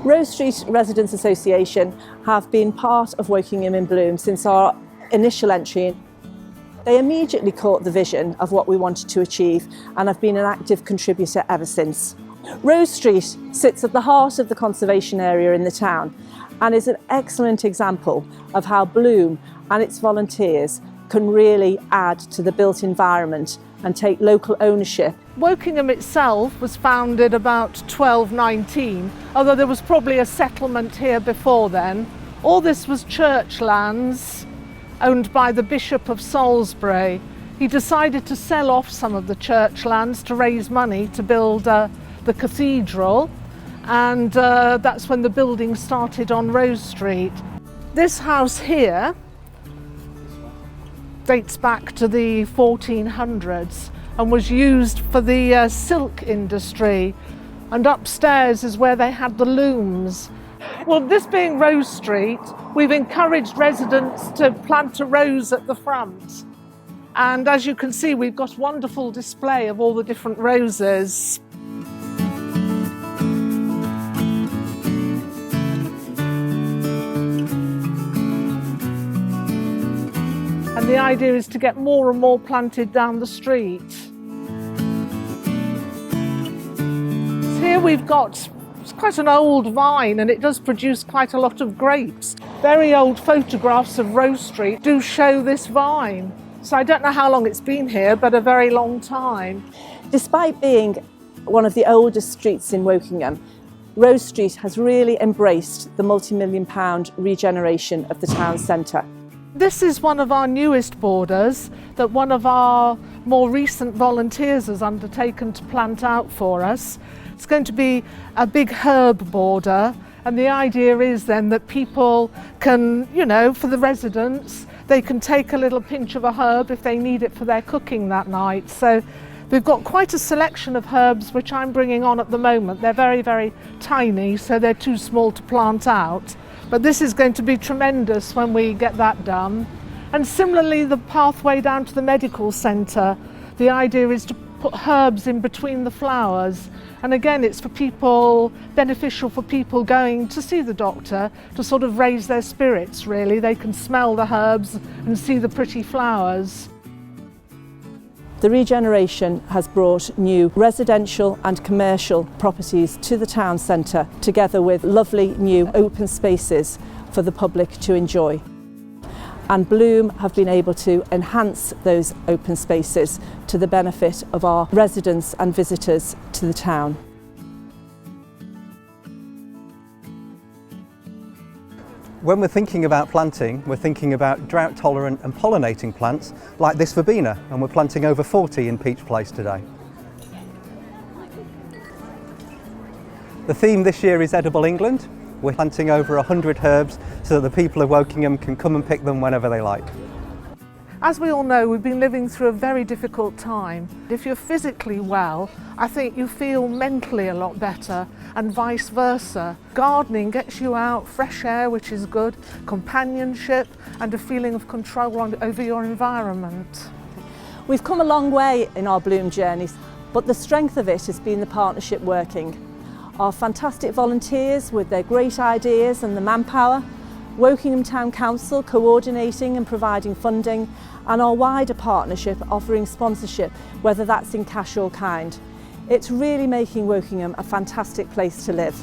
Rose Street Residents Association have been part of Wokingham in Bloom since our initial entry. They immediately caught the vision of what we wanted to achieve and have been an active contributor ever since. Rose Street sits at the heart of the conservation area in the town and is an excellent example of how Bloom and its volunteers can really add to the built environment and take local ownership. Wokingham itself was founded about 1219, although there was probably a settlement here before then. All this was church lands owned by the Bishop of Salisbury. He decided to sell off some of the church lands to raise money to build the cathedral, and that's when the building started on Rose Street. This house here dates back to the 1400s and was used for the silk industry, and upstairs is where they had the looms. Well, this being Rose Street, we've encouraged residents to plant a rose at the front, and as you can see, we've got a wonderful display of all the different roses. And the idea is to get more and more planted down the street. Here we've got quite an old vine, and it does produce quite a lot of grapes. Very old photographs of Rose Street do show this vine. So I don't know how long it's been here, but a very long time. Despite being one of the oldest streets in Wokingham, Rose Street has really embraced the multi-million-pound regeneration of the town centre. This is one of our newest borders that one of our more recent volunteers has undertaken to plant out for us. It's going to be a big herb border, and the idea is then that people can, for the residents, they can take a little pinch of a herb if they need it for their cooking that night. So we've got quite a selection of herbs which I'm bringing on at the moment. They're very, very tiny, so they're too small to plant out. But this is going to be tremendous when we get that done. And similarly, the pathway down to the medical centre, the idea is to put herbs in between the flowers. And again, it's for people, beneficial for people going to see the doctor to sort of raise their spirits, really. They can smell the herbs and see the pretty flowers. The regeneration has brought new residential and commercial properties to the town centre, together with lovely new open spaces for the public to enjoy. And Bloom have been able to enhance those open spaces to the benefit of our residents and visitors to the town. When we're thinking about planting, we're thinking about drought-tolerant and pollinating plants like this verbena, and we're planting over 40 in Peach Place today. The theme this year is Edible England. We're planting over 100 herbs so that the people of Wokingham can come and pick them whenever they like. As we all know, we've been living through a very difficult time. If you're physically well, I think you feel mentally a lot better, and vice versa. Gardening gets you out, fresh air, which is good, companionship, and a feeling of control over your environment. We've come a long way in our Bloom journeys, but the strength of it has been the partnership working. Our fantastic volunteers with their great ideas and the manpower, Wokingham Town Council coordinating and providing funding, and our wider partnership offering sponsorship, whether that's in cash or kind. It's really making Wokingham a fantastic place to live.